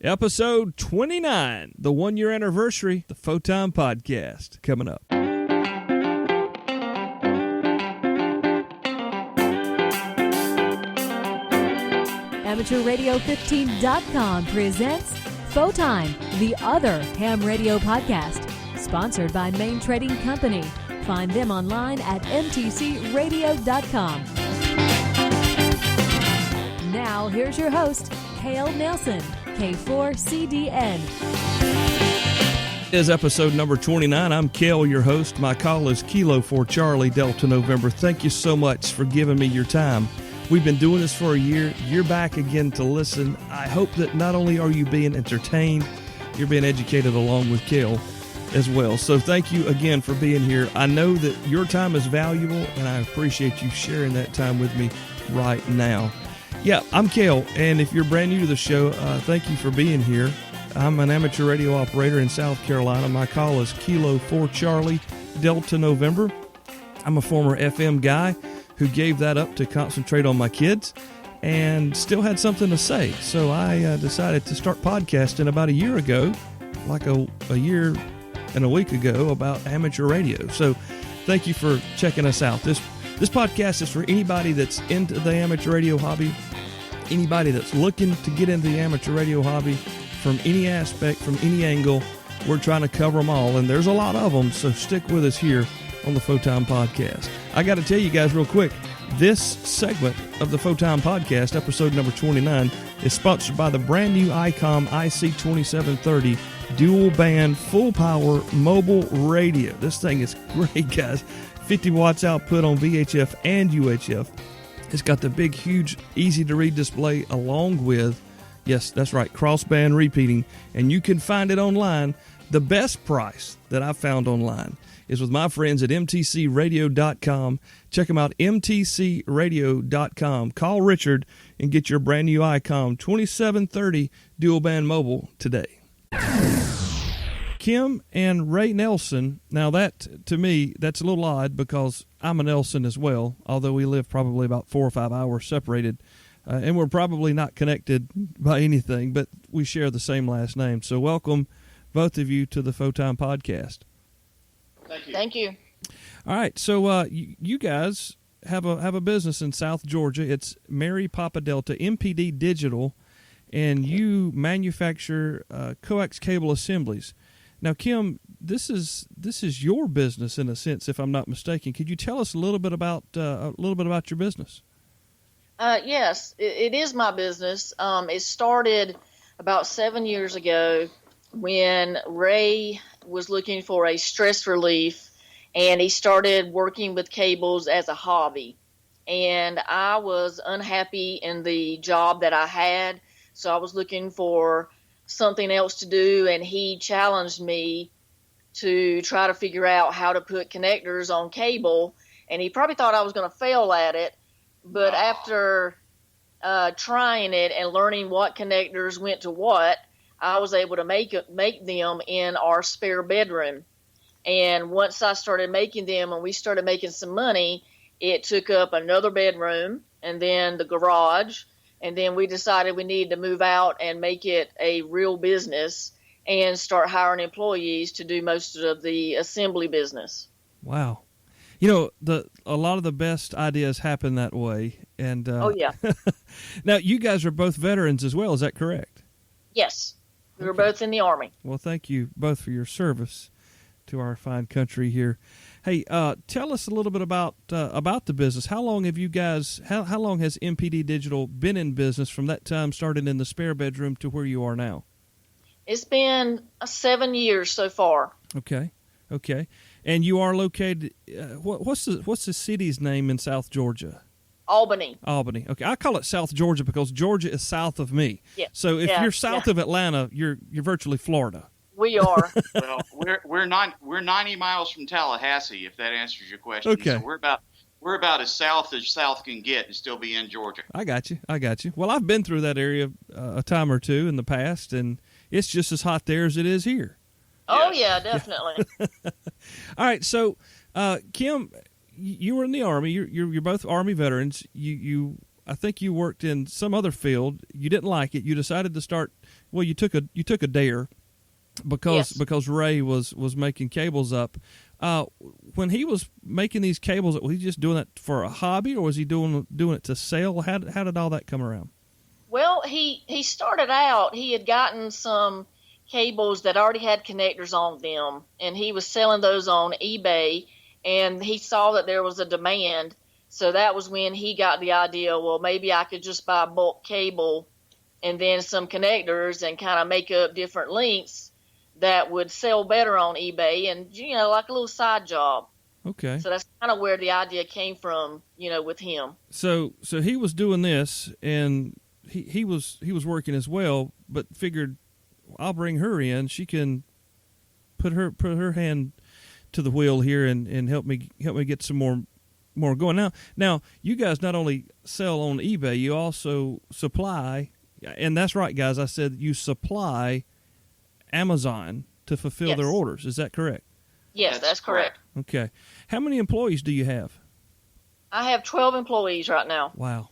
Episode 29, the 1-year anniversary, the Photon Podcast, coming up. AmateurRadio15.com presents Photon, the other ham radio podcast, sponsored by Main Trading Company. Find them online at mtcradio.com. Now, here's your host, Cale Nelson, K4CDN. It is episode number 29. I'm Cale, your host. My call is Kilo for Charlie, Delta November. Thank you so much for giving me your time. We've been doing this for a year. You're back again to listen. I hope that not only are you being entertained, you're being educated along with Cale as well. So thank you again for being here. I know that your time is valuable, and I appreciate you sharing that time with me right now. Yeah, I'm Cale, and if you're brand new to the show, thank you for being here. I'm an amateur radio operator in South Carolina. My call is Kilo for Charlie, Delta November. I'm a former FM guy who gave that up to concentrate on my kids and still had something to say. So I decided to start podcasting about a year ago, like a year and a week ago, about amateur radio. So thank you for checking us out. This podcast is for anybody that's into the amateur radio hobby, anybody that's looking to get into the amateur radio hobby from any aspect, from any angle. We're trying to cover them all, and there's a lot of them, so stick with us here on the Photon Podcast. I got to tell you guys real quick, this segment of the Photon Podcast, episode number 29, is sponsored by the brand new ICOM IC2730 dual band full power mobile radio. This thing is great, guys. 50 watts output on VHF and UHF. It's got the big, huge, easy to read display along with, yes, that's right, crossband repeating, and you can find it online. The best price that I've found online is with my friends at mtcradio.com. Check them out, mtcradio.com. Call Richard and get your brand new ICOM 2730 dual band mobile today. Kim and Ray Nelson. Now that, to me, that's a little odd because I'm a Nelson as well, although we live probably about 4 or 5 hours separated. And we're probably not connected by anything, but we share the same last name. So welcome, both of you, to the Photon Podcast. Thank you. Thank you. All right, so you guys have a business in South Georgia. It's Mary Papa Delta MPD Digital, and you manufacture Coax cable assemblies. Now, Kim, this is your business in a sense, if I'm not mistaken. Could you tell us a little bit about your business? Yes, it is my business. It started about 7 years ago when Ray was looking for a stress relief, and he started working with cables as a hobby. And I was unhappy in the job that I had, so I was looking for something else to do, and he challenged me to try to figure out how to put connectors on cable, and he probably thought I was going to fail at it, but after trying it and learning what connectors went to what, I was able to make them in our spare bedroom. And once I started making them and we started making some money, it took up another bedroom and then the garage. And then we decided we needed to move out and make it a real business and start hiring employees to do most of the assembly business. Wow. You know, a lot of the best ideas happen that way. And oh, yeah. Now, you guys are both veterans as well. Is that correct? Yes. We were both in the Army. Well, thank you both for your service to our fine country here. Hey, tell us a little bit about the business. How long have you guys? How long has MPD Digital been in business from that time, started in the spare bedroom, to where you are now? It's been 7 years so far. Okay. And you are located. What's the city's name in South Georgia? Albany. Okay, I call it South Georgia because Georgia is south of me. Yeah. So if you're south of Atlanta, you're virtually Florida. We are. Well, we're 90 miles from Tallahassee, if that answers your question. Okay. So we're about as south can get and still be in Georgia. I got you. Well, I've been through that area a time or two in the past, and it's just as hot there as it is here. Oh, yeah, definitely. All right, so Kim, you were in the Army. You're both Army veterans. You I think you worked in some other field. You didn't like it. You decided to start Well, you took a dare because Yes. Ray was making cables up. When he was making these cables, was he just doing it for a hobby, or was he doing it to sell? How did all that come around? Well, he started out, he had gotten some cables that already had connectors on them, and he was selling those on eBay, and he saw that there was a demand. So that was when he got the idea, well, maybe I could just buy bulk cable and then some connectors and kind of make up different lengths that would sell better on eBay, and, like a little side job. Okay. So that's kind of where the idea came from, with him. So he was doing this, and he was working as well, but figured, I'll bring her in. She can put her hand to the wheel here and help me get some more going. Now you guys not only sell on eBay, you also supply, and that's right, guys. I said you supply Amazon to fulfill their orders. Is that correct? Yes, that's correct. Okay. How many employees do you have? I have 12 employees right now. Wow.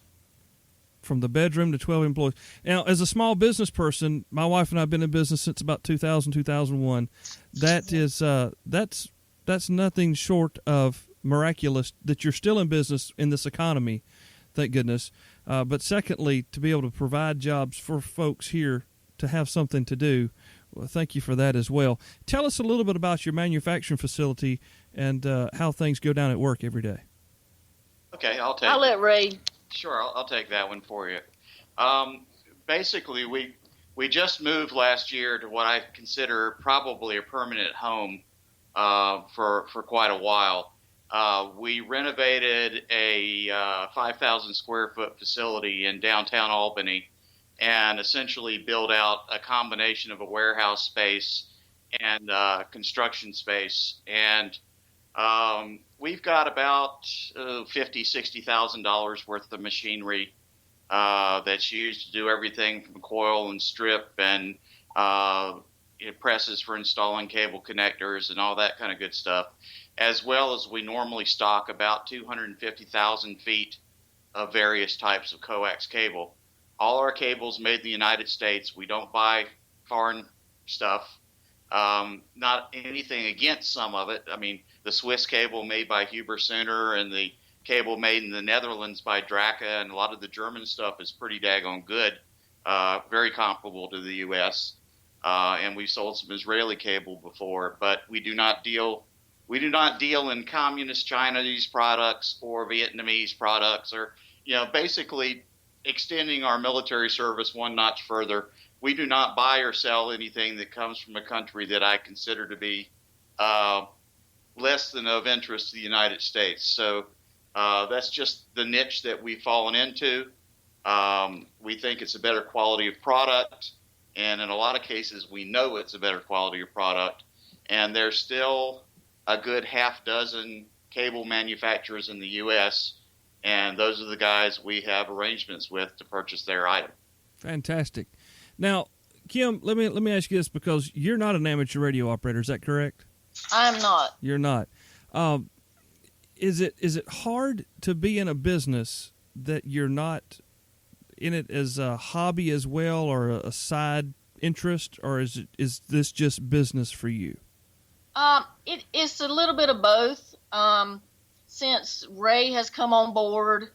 From the bedroom to 12 employees. Now, as a small business person, my wife and I have been in business since about 2000, 2001. That is, that's nothing short of miraculous that you're still in business in this economy, thank goodness. But secondly, to be able to provide jobs for folks here to have something to do, well, thank you for that as well. Tell us a little bit about your manufacturing facility and how things go down at work every day. Okay, I'll let Ray. Sure, I'll take that one for you. Basically, we just moved last year to what I consider probably a permanent home for quite a while. We renovated a 5,000 square foot facility in downtown Albany, and essentially build out a combination of a warehouse space and construction space. And we've got about $50,000-$60,000 worth of machinery that's used to do everything from coil and strip and presses for installing cable connectors and all that kind of good stuff, as well as we normally stock about 250,000 feet of various types of coax cable. All our cables made in the United States. We don't buy foreign stuff. Not anything against some of it. I mean, the Swiss cable made by Huber Center and the cable made in the Netherlands by Draka, and a lot of the German stuff is pretty daggone good, very comparable to the U.S. And we've sold some Israeli cable before, but we do not deal in communist Chinese products or Vietnamese products, or basically extending our military service one notch further. We do not buy or sell anything that comes from a country that I consider to be less than of interest to the United States. So that's just the niche that we've fallen into. We think it's a better quality of product, and in a lot of cases we know it's a better quality of product. And there's still a good half dozen cable manufacturers in the U.S., and those are the guys we have arrangements with to purchase their item. Fantastic. Now, Kim, let me ask you this, because you're not an amateur radio operator. Is that correct? I'm not. You're not. Is it hard to be in a business that you're not in it as a hobby as well, or a side interest, or is this just business for you? It's a little bit of both. Since Ray has come on board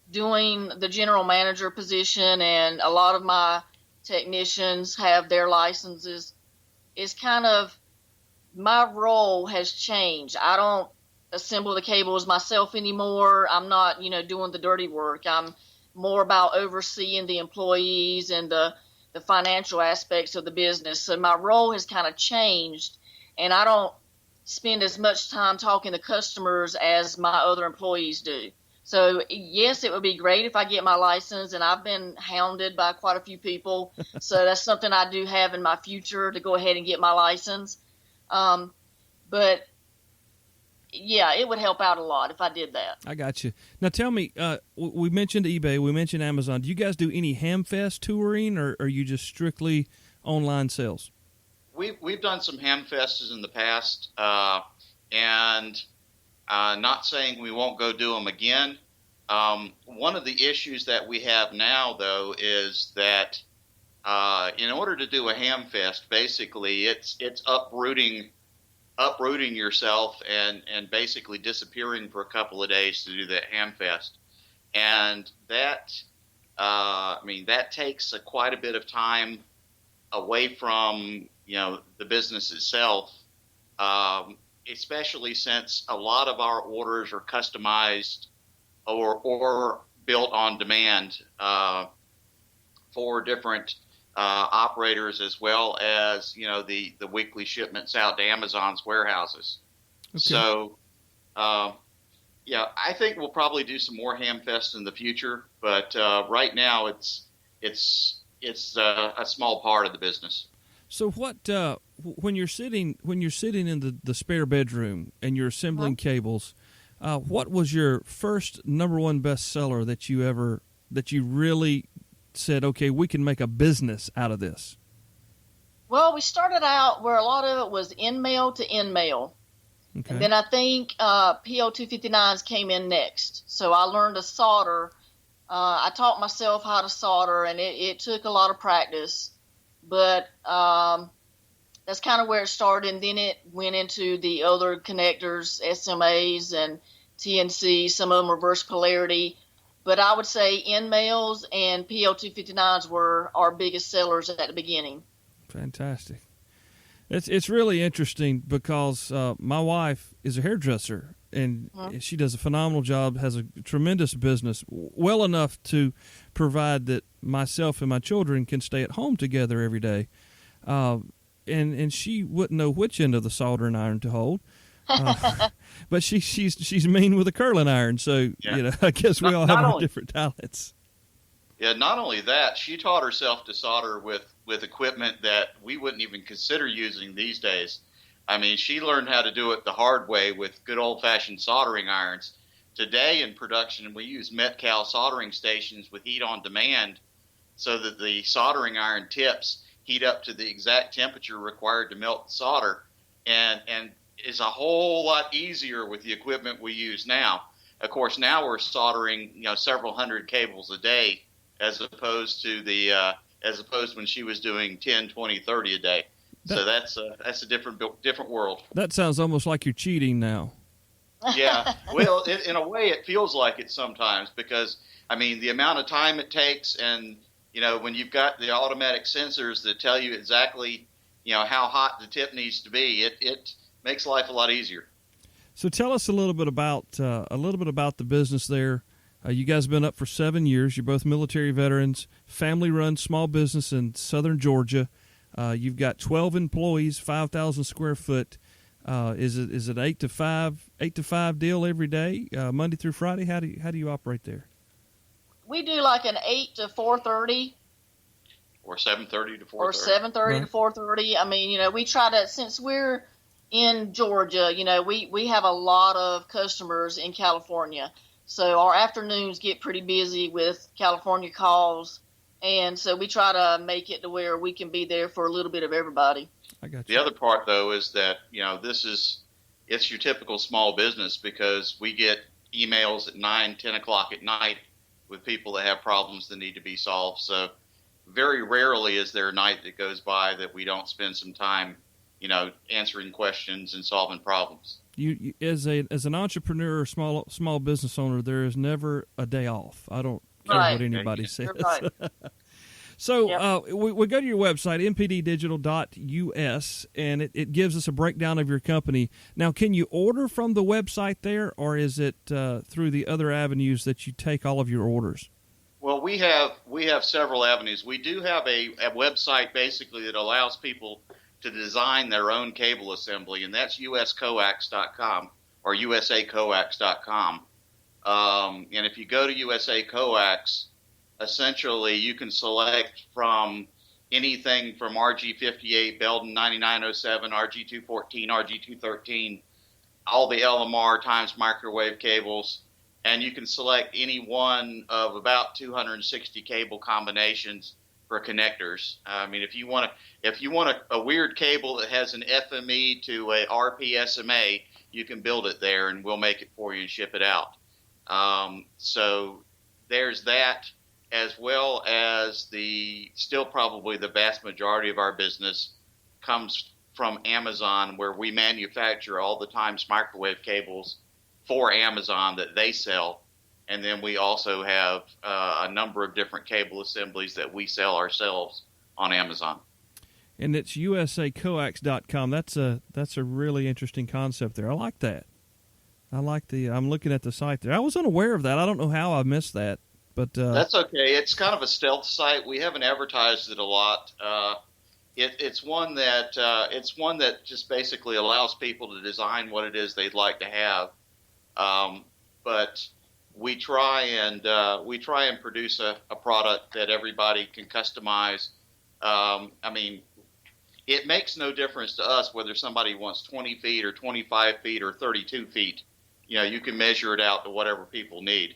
doing the general manager position, and a lot of my technicians have their licenses, it's kind of, my role has changed. I don't assemble the cables myself anymore. I'm not, doing the dirty work. I'm more about overseeing the employees and the financial aspects of the business. So my role has kind of changed, and I don't spend as much time talking to customers as my other employees do. So yes, it would be great if I get my license, and I've been hounded by quite a few people. So that's something I do have in my future, to go ahead and get my license. But yeah, it would help out a lot if I did that. I got you. Now tell me, we mentioned eBay, we mentioned Amazon. Do you guys do any Hamfest touring, or are you just strictly online sales? We've done some Hamfests in the past, and not saying we won't go do them again. One of the issues that we have now, though, is that in order to do a ham fest, basically it's uprooting yourself and basically disappearing for a couple of days to do that ham fest. And that, that takes quite a bit of time away from, the business itself, especially since a lot of our orders are customized or built on demand for different operators, as well as the weekly shipments out to Amazon's warehouses. Okay. So I think we'll probably do some more ham fests in the future, but right now it's a small part of the business. So what when you're sitting in the spare bedroom and you're assembling cables, what was your first number one bestseller that you really said, okay, we can make a business out of this? Well, we started out where a lot of it was in mail to in mail. Okay. And then I think PO259s came in next. So I learned to solder. I taught myself how to solder, and it took a lot of practice. But that's kind of where it started. And then it went into the other connectors, SMAs and TNC, some of them reverse polarity. But I would say in-mails and PO259s were our biggest sellers at the beginning. Fantastic. It's really interesting because my wife is a hairdresser, and she does a phenomenal job, has a tremendous business, well enough to provide that myself and my children can stay at home together every day. And she wouldn't know which end of the soldering iron to hold. But she's mean with a curling iron, so I guess we all have our different talents. Yeah, not only that, she taught herself to solder with equipment that we wouldn't even consider using these days. I mean, she learned how to do it the hard way with good old-fashioned soldering irons. Today in production, we use Metcal soldering stations with heat on demand, so that the soldering iron tips heat up to the exact temperature required to melt the solder, and is a whole lot easier with the equipment we use now. Of course, now we're soldering, several hundred cables a day, as opposed to when she was doing 10, 20, 30 a day. So that's a different world. That sounds almost like you're cheating now. Yeah. Well, in a way, it feels like it sometimes, because the amount of time it takes, and when you've got the automatic sensors that tell you exactly how hot the tip needs to be, it makes life a lot easier. So tell us a little bit about the business there. You guys have been up for 7 years. You're both military veterans, family-run small business in southern Georgia. You've got 12 employees, 5,000 square foot. Is it 8 to 5 deal every day, Monday through Friday? How do you operate there? We do like an 8 to 4:30. Or 7:30 to 4:30. Or 7:30 to 4:30. We try to, since we're in Georgia, we have a lot of customers in California. So our afternoons get pretty busy with California calls. And so we try to make it to where we can be there for a little bit of everybody. I got you. The other part, though, is that, it's your typical small business, because we get emails at 9, 10 o'clock at night with people that have problems that need to be solved. So very rarely is there a night that goes by that we don't spend some time, answering questions and solving problems. You as an entrepreneur or small business owner, there is never a day off. I don't care what anybody says. Right. So we go to your website, mpddigital.us, and it gives us a breakdown of your company. Now, can you order from the website there, or is it through the other avenues that you take all of your orders? Well, we have several avenues. We do have a website basically that allows people to design their own cable assembly, and that's uscoax.com or usacoax.com. And if you go to USA Coax, essentially you can select from anything from RG58, Belden 9907, RG214, RG213, all the LMR times microwave cables, and you can select any one of about 260 cable combinations for connectors. If you want a weird cable that has an FME to a RPSMA, you can build it there, and we'll make it for you and ship it out. So there's that, as well as still probably the vast majority of our business comes from Amazon, where we manufacture all the Times microwave cables for Amazon that they sell. And then we also have a number of different cable assemblies that we sell ourselves on Amazon. And it's usacoax.com. That's a really interesting concept there. I like that. I'm looking at the site there. I was unaware of that. I don't know how I missed that, but that's okay. It's kind of a stealth site. We haven't advertised it a lot. It's one that just basically allows people to design what it is they'd like to have. But we try and produce a product that everybody can customize. It makes no difference to us whether somebody wants 20 feet or 25 feet or 32 feet. You can measure it out to whatever people need.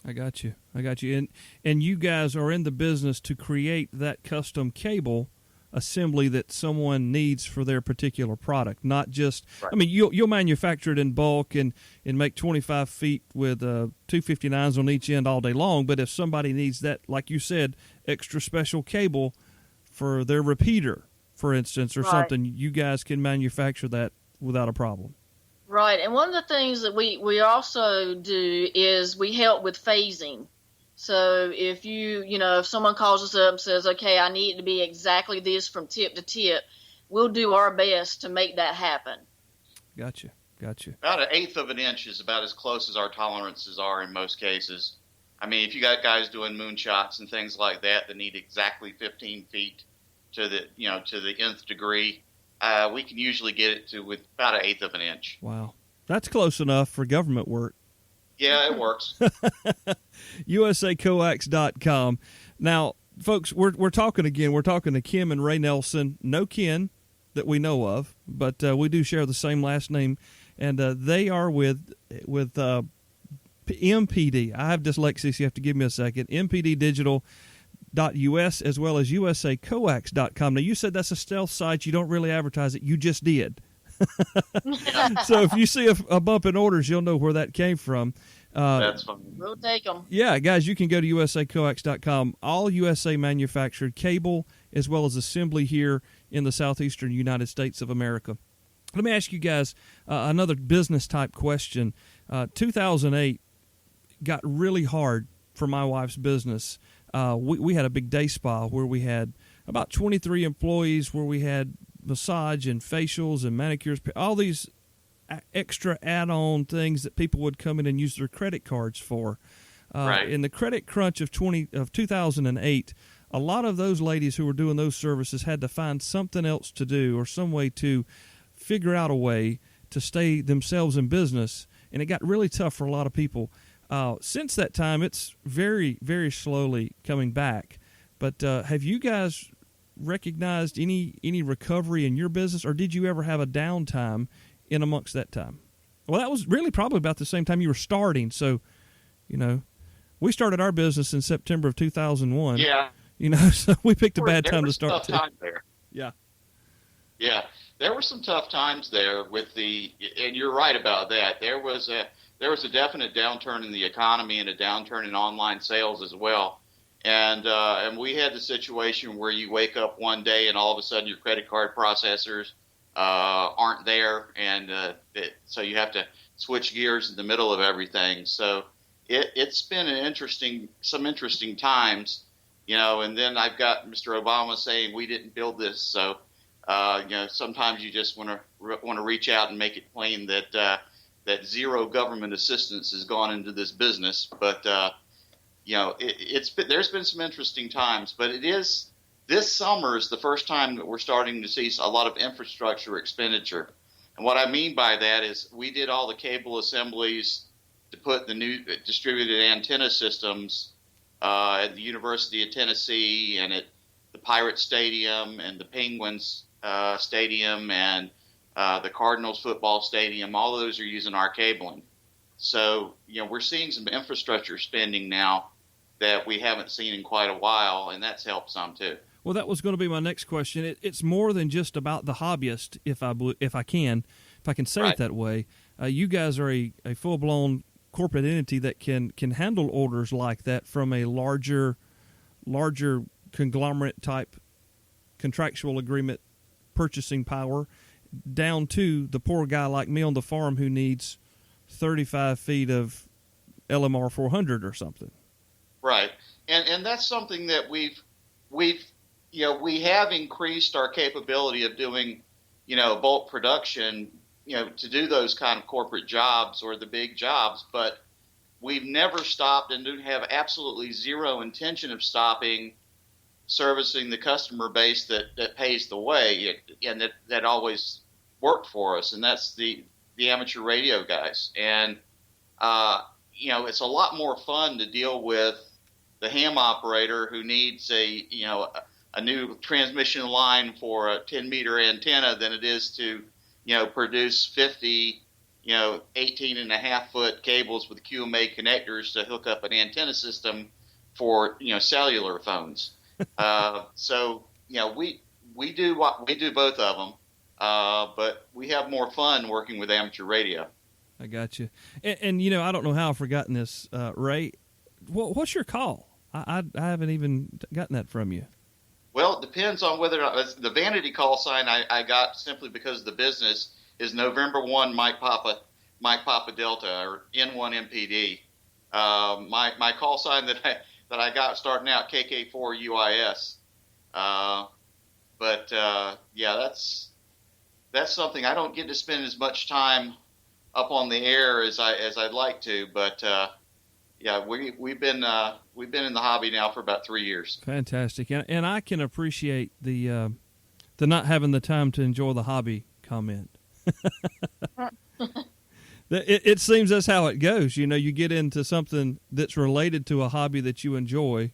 I got you. And you guys are in the business to create that custom cable assembly that someone needs for their particular product, not just, right. You'll manufacture it in bulk and make 25 feet with 259s on each end all day long, but if somebody needs that, like you said, extra special cable for their repeater, for instance, or right. something, you guys can manufacture that without a problem. Right, and one of the things that we also do is we help with phasing. So if if someone calls us up and says, okay, I need it to be exactly this from tip to tip, we'll do our best to make that happen. Gotcha. About 1/8 of an inch is about as close as our tolerances are in most cases. If you got guys doing moonshots and things like that need exactly 15 feet to the nth degree, we can usually get it to with about 1/8 of an inch. Wow. That's close enough for government work. Yeah, it works. usacoax.com. Now, folks, we're talking again. We're talking to Kim and Ray Nelson. No Ken that we know of, but we do share the same last name, and they are with MPD. I have dyslexia, so you have to give me a second. MPDdigital.us as well as usacoax.com. Now, you said that's a stealth site. You don't really advertise it. You just did. So if you see a bump in orders, you'll know where that came from. That's fun. We'll take them. Yeah, guys, you can go to usacoax.com. All USA manufactured cable as well as assembly here in the southeastern United States of America. Let me ask you guys another business-type question. 2008 got really hard for my wife's business. We had a big day spa where we had about 23 employees, where we had massage and facials and manicures, all these extra add-on things that people would come in and use their credit cards for. Right. In the credit crunch of 2008, a lot of those ladies who were doing those services had to find something else to do or some way to figure out a way to stay themselves in business, and it got really tough for a lot of people. Since that time, it's very, very slowly coming back. But have you guys recognized any recovery in your business, or did you ever have a downtime in amongst that time? Well, that was really probably about the same time you were starting. So, we started our business in September of 2001. Yeah. So we picked a bad time to start. Time there. Yeah. Yeah. There were some tough times there and you're right about that. There was a definite downturn in the economy and a downturn in online sales as well. And we had the situation where you wake up one day and all of a sudden your credit card processors aren't there, and so you have to switch gears in the middle of everything. So it's been some interesting times, And then I've got Mr. Obama saying we didn't build this, so sometimes you just want to reach out and make it plain that zero government assistance has gone into this business, but. There's been some interesting times, but this summer is the first time that we're starting to see a lot of infrastructure expenditure. And what I mean by that is we did all the cable assemblies to put the new distributed antenna systems at the University of Tennessee and at the Pirate Stadium and the Penguins Stadium and the Cardinals football stadium. All of those are using our cabling. So, we're seeing some infrastructure spending now that we haven't seen in quite a while, and that's helped some too. Well, that was going to be my next question. It's more than just about the hobbyist, if I can say right. it that way. You guys are a full-blown corporate entity that can handle orders like that from a larger larger conglomerate type contractual agreement purchasing power, down to the poor guy like me on the farm who needs 35 feet of LMR 400 or something. Right. And that's something that we have increased our capability of doing, bulk production, to do those kind of corporate jobs or the big jobs, but we've never stopped and do have absolutely zero intention of stopping servicing the customer base that pays the way, and that always worked for us, and that's the amateur radio guys. And it's a lot more fun to deal with the ham operator who needs a new transmission line for a 10-meter antenna than it is to produce 50 18.5-foot cables with QMA connectors to hook up an antenna system for cellular phones. So we do both of them, but we have more fun working with amateur radio. I got you. And I don't know how I've forgotten this, Ray. What's your call? I haven't even gotten that from you. Well, it depends on whether or not the vanity call sign I got simply because of the business is November 1 Mike Papa Delta, or N1 MPD. My call sign that I got starting out, KK4 UIS. But that's something I don't get to spend as much time up on the air as I'd like to, but we've been in the hobby now for about 3 years. Fantastic, and I can appreciate the not having the time to enjoy the hobby comment. It seems that's how it goes. You get into something that's related to a hobby that you enjoy,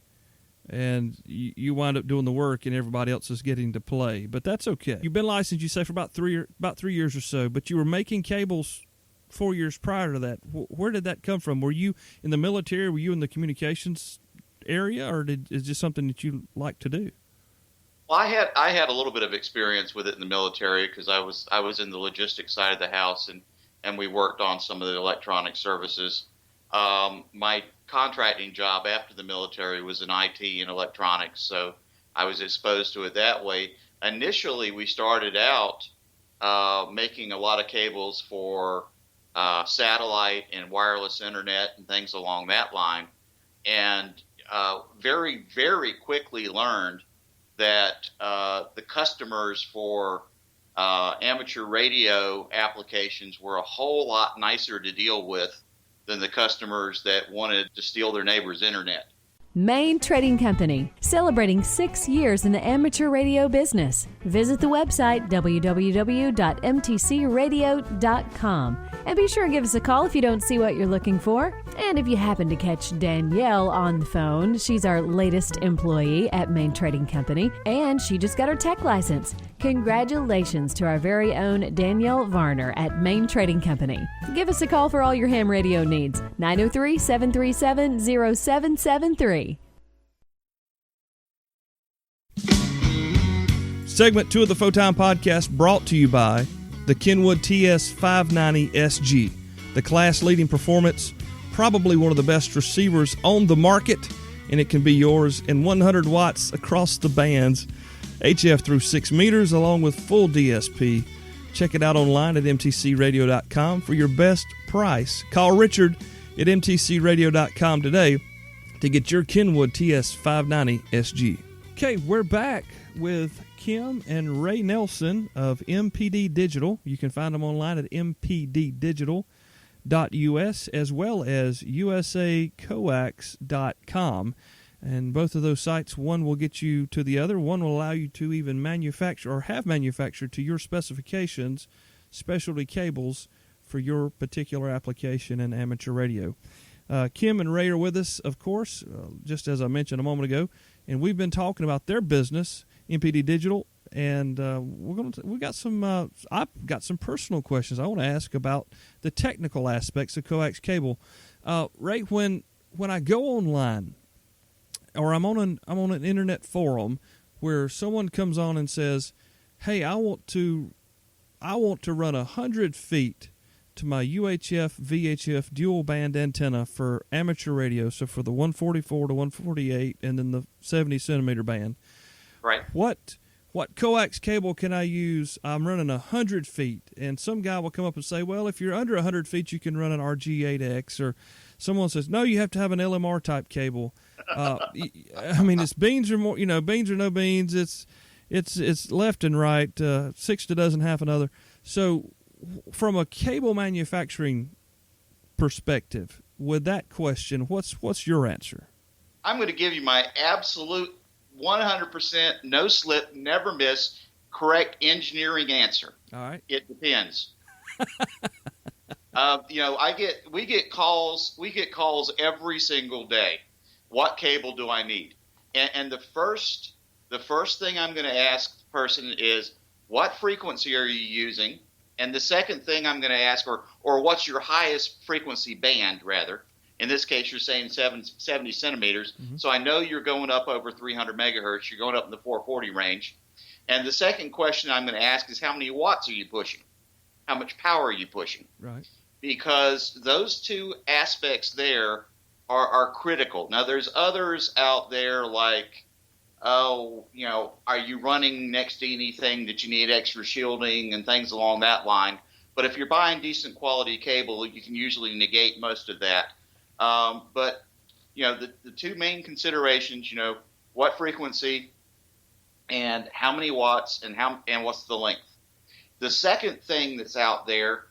and you wind up doing the work, and everybody else is getting to play. But that's okay. You've been licensed, you say, for about 3 years or so, but you were making cables 4 years prior to that. Where did that come from? Were you in the military? Were you in the communications area, or is it just something that you like to do? Well, I had a little bit of experience with it in the military because I was in the logistics side of the house, and we worked on some of the electronic services. My contracting job after the military was in IT and electronics, so I was exposed to it that way. Initially, we started out making a lot of cables for satellite and wireless internet and things along that line, and very, very quickly learned that the customers for amateur radio applications were a whole lot nicer to deal with than the customers that wanted to steal their neighbor's internet. Main Trading Company, celebrating 6 years in the amateur radio business. Visit the website www.mtcradio.com and be sure to give us a call if you don't see what you're looking for. And if you happen to catch Danielle on the phone, she's our latest employee at Main Trading Company, and she just got her tech license. Congratulations to our very own Danielle Varner at Main Trading Company. Give us a call for all your ham radio needs, 903-737-0773. Segment 2 of the Photime Podcast brought to you by the Kenwood TS590SG, the class-leading performance, probably one of the best receivers on the market, and it can be yours in 100 watts across the bands, HF through 6 meters, along with full DSP. Check it out online at mtcradio.com for your best price. Call Richard at mtcradio.com today to get your Kenwood TS590SG. Okay, we're back with Kim and Ray Nelson of MPD Digital. You can find them online at mpddigital.us as well as usacoax.com. And both of those sites, one will get you to the other. One will allow you to even manufacture or have manufactured to your specifications specialty cables for your particular application in amateur radio. Kim and Ray are with us, of course, just as I mentioned a moment ago, and we've been talking about their business, MPD Digital, and I've got some personal questions I want to ask about the technical aspects of coax cable. Ray, when I go online, or I'm on an internet forum where someone comes on and says, "Hey, I want to run 100 feet to my UHF VHF dual band antenna for amateur radio, so for the 144 to 148 and then the 70 centimeter band. Right. What coax cable can I use? I'm running 100 feet, and some guy will come up and say, well, if you're under 100 feet, you can run an RG8X, or someone says, no, you have to have an LMR type cable. I mean, it's beans or more, beans or no beans. It's left and right, 6 to dozen, half another. So from a cable manufacturing perspective, with that question, what's your answer? I'm going to give you my absolute 100% no slip, never miss, correct engineering answer. All right. It depends. We get calls every single day. What cable do I need? And the first thing I'm going to ask the person is, what frequency are you using? And the second thing I'm going to ask, or what's your highest frequency band, rather. In this case, you're saying 70 centimeters. Mm-hmm. So I know you're going up over 300 megahertz. You're going up in the 440 range. And the second question I'm going to ask is, how many watts are you pushing? How much power are you pushing? Right. Because those two aspects there are critical. Now, there's others out there like, are you running next to anything that you need extra shielding and things along that line? But if you're buying decent quality cable, you can usually negate most of that. But the two main considerations, what frequency and how many watts and what's the length. The second thing that's out there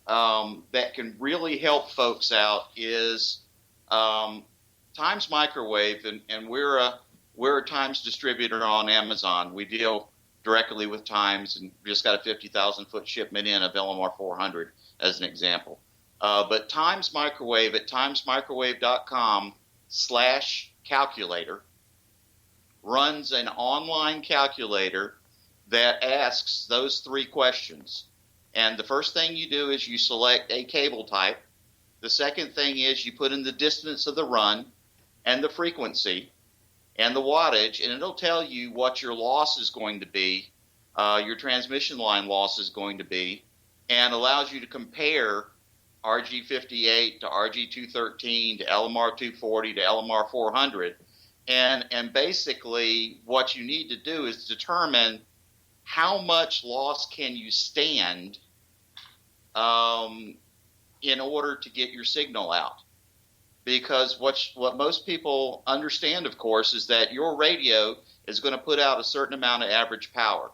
that can really help folks out is Times Microwave, and we're a Times distributor on Amazon. We deal directly with Times, and we just got a 50,000-foot shipment in of LMR 400 as an example. But Times Microwave at timesmicrowave.com/calculator runs an online calculator that asks those three questions. And the first thing you do is you select a cable type. The second thing is you put in the distance of the run and the frequency and the wattage, and it'll tell you what your loss is going to be, your transmission line loss is going to be, and allows you to compare RG58 to RG213 to LMR 240 to LMR 400. And basically what you need to do is determine how much loss can you stand in order to get your signal out. Because what most people understand, of course, is that your radio is going to put out a certain amount of average power.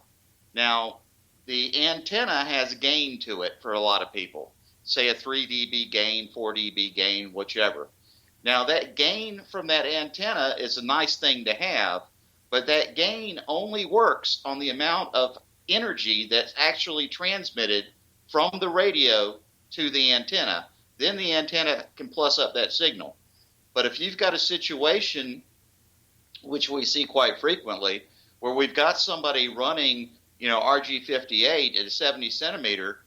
Now, the antenna has gain to it for a lot of people. Say a 3 dB gain, 4 dB gain, whichever. Now, that gain from that antenna is a nice thing to have, but that gain only works on the amount of energy that's actually transmitted from the radio to the antenna. Then the antenna can plus up that signal. But if you've got a situation, which we see quite frequently, where we've got somebody running, RG58 at a 70 centimeter,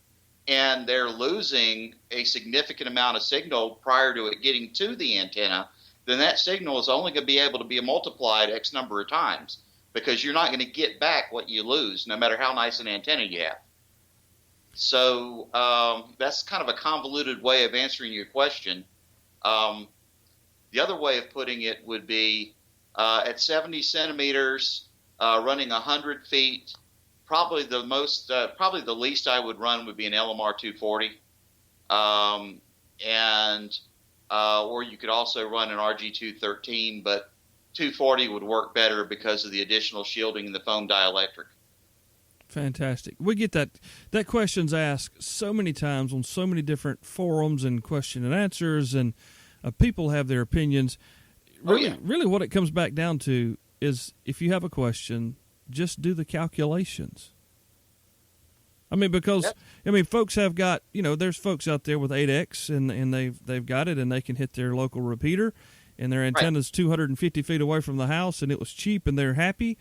and they're losing a significant amount of signal prior to it getting to the antenna, then that signal is only going to be able to be multiplied X number of times, because you're not going to get back what you lose, no matter how nice an antenna you have. So that's kind of a convoluted way of answering your question. The other way of putting it would be at 70 centimeters, running 100 feet, probably the least I would run would be an LMR 240, or you could also run an RG 213, but 240 would work better because of the additional shielding in the foam dielectric. Fantastic. We get that question's asked so many times on so many different forums and question and answers, and people have their opinions. Really what it comes back down to is, if you have a question, just do the calculations. I mean, because folks have got, there's folks out there with 8X and they've got it, and they can hit their local repeater, and their antenna's 250 feet away from the house, and it was cheap, and they're happy,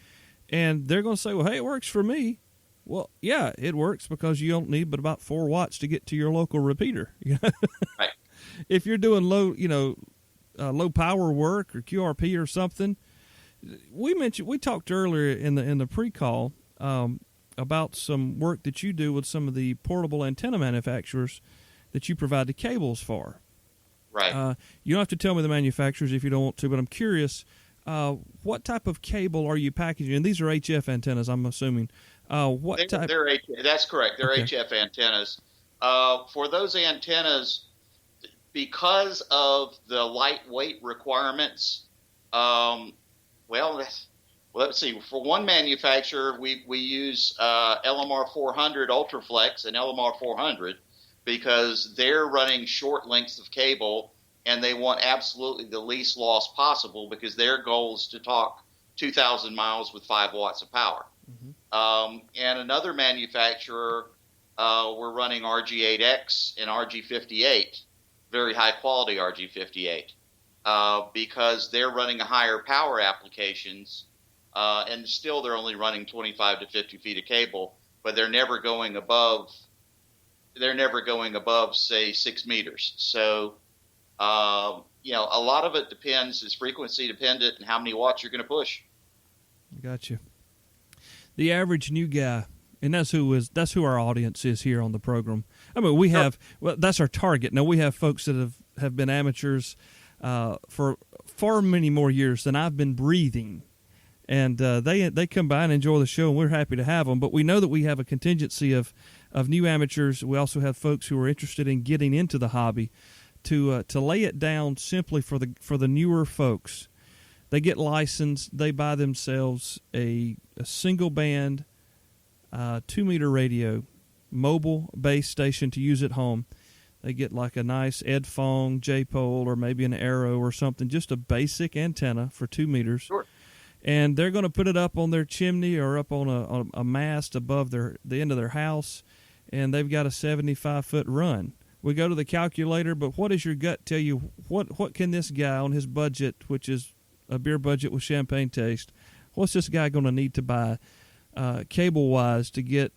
and they're going to say, well, hey, it works for me. Well, yeah, it works because you don't need but about 4 watts to get to your local repeater. Right. If you're doing low power work or QRP or something, we talked earlier in the pre-call about some work that you do with some of the portable antenna manufacturers, that you provide the cables for. Right. You don't have to tell me the manufacturers if you don't want to, but I'm curious, what type of cable are you packaging? And these are HF antennas, I'm assuming. That's correct. They're Okay. HF antennas. For those antennas, because of the lightweight requirements, let's see. For one manufacturer, we use LMR 400 Ultraflex and LMR 400 because they're running short lengths of cable and they want absolutely the least loss possible because their goal is to talk 2,000 miles with 5 watts of power. Mm-hmm. And another manufacturer, we're running RG8X and RG58, very high quality RG58, because they're running higher power applications, and still they're only running 25 to 50 feet of cable, but they're never going above, say, 6 meters. So, a lot of it is frequency dependent and how many watts you're going to push. Gotcha. The average new guy, and that's who our audience is here on the program. I mean, that's our target. Now, we have folks that have been amateurs for far many more years than I've been breathing. And they come by and enjoy the show, and we're happy to have them. But we know that we have a contingency of new amateurs. We also have folks who are interested in getting into the hobby. To lay it down simply for the newer folks, they get licensed. They buy themselves a single band 2-meter radio, mobile base station to use at home. They get like a nice Ed Fong J-pole or maybe an Arrow or something, just a basic antenna for 2 meters. Sure. And they're going to put it up on their chimney or up on a mast above the end of their house, and they've got a 75-foot run. We go to the calculator, but what does your gut tell you? What can this guy on his budget, which is a beer budget with champagne taste, what's this guy going to need to buy cable-wise to get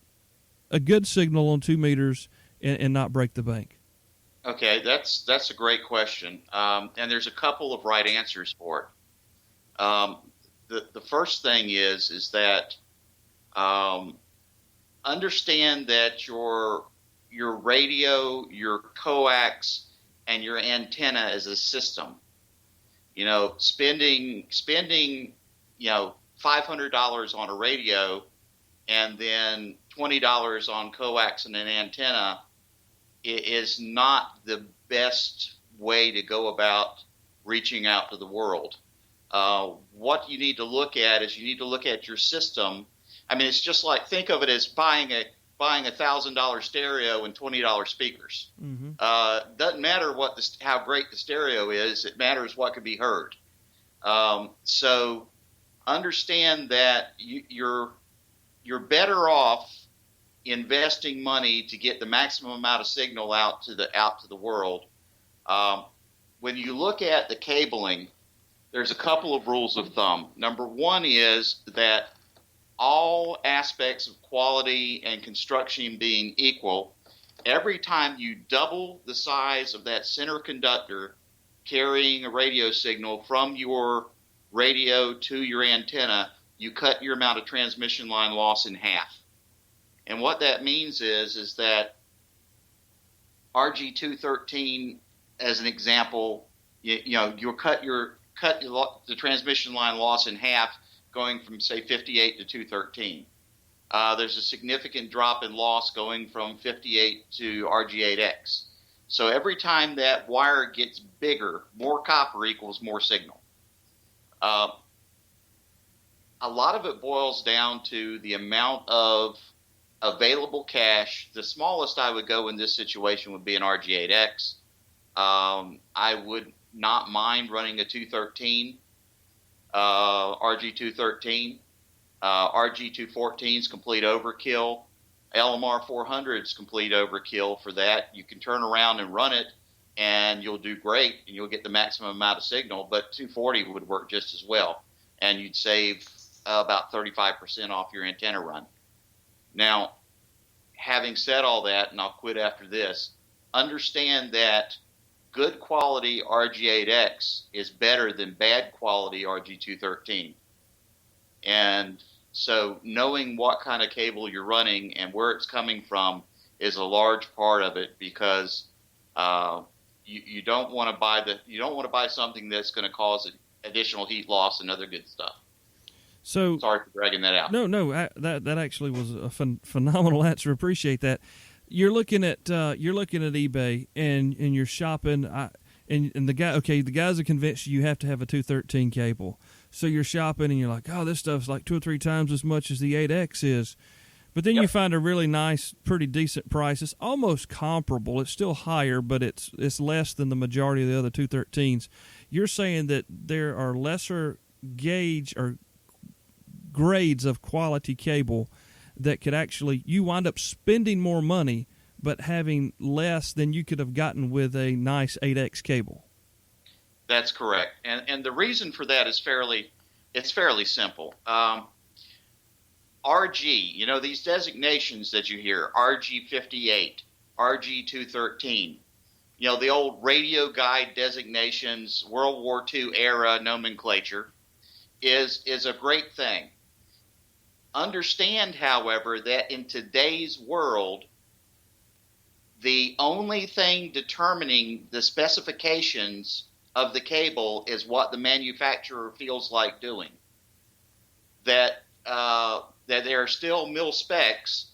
a good signal on 2 meters and not break the bank? Okay, that's a great question, and there's a couple of right answers for it. The first thing is that understand that your radio, your coax, and your antenna is a system. Spending $500 on a radio and then $20 on coax and an antenna is not the best way to go about reaching out to the world. What you need to look at is your system. I mean, it's just like, think of it as buying $1,000 stereo and $20 speakers. Mm-hmm. Doesn't matter how great the stereo is. It matters what can be heard. So understand that you're better off investing money to get the maximum amount of signal out to the world. When you look at the cabling, there's a couple of rules of thumb. Number one is that all aspects of quality and construction being equal, every time you double the size of that center conductor carrying a radio signal from your radio to your antenna, you cut your amount of transmission line loss in half. And what that means is that RG213, as an example, you'll cut the transmission line loss in half, going from, say, 58 to 213. There's a significant drop in loss going from 58 to RG8X. So every time that wire gets bigger, more copper equals more signal. A lot of it boils down to the amount of available cash. The smallest I would go in this situation would be an RG8X. I would not mind running a 213. RG213, RG214 is complete overkill. LMR 400 is complete overkill for that. You can turn around and run it, and you'll do great, and you'll get the maximum amount of signal. But 240 would work just as well, and you'd save about 35% off your antenna run. Now, having said all that, and I'll quit after this, understand that good quality RG8X is better than bad quality RG213. And so knowing what kind of cable you're running and where it's coming from is a large part of it, because You don't want to buy something that's going to cause additional heat loss and other good stuff. So sorry for dragging that out. No, that actually was a phenomenal answer. Appreciate that. You're looking at eBay and you're shopping. And the guys are convinced you have to have a 213 cable. So you're shopping and you're like, oh, this stuff's like 2 or 3 times as much as the 8X is. But then you find a really nice, pretty decent price. It's almost comparable. It's still higher, but it's less than the majority of the other 213s. You're saying that there are lesser gauge or grades of quality cable that could actually, you wind up spending more money but having less than you could have gotten with a nice 8X cable. That's correct. And the reason for that is fairly simple. RG, these designations that you hear, RG58, RG213, the old radio guide designations, World War II era nomenclature is a great thing. Understand, however, that in today's world, the only thing determining the specifications of the cable is what the manufacturer feels like doing. That there are still mil specs,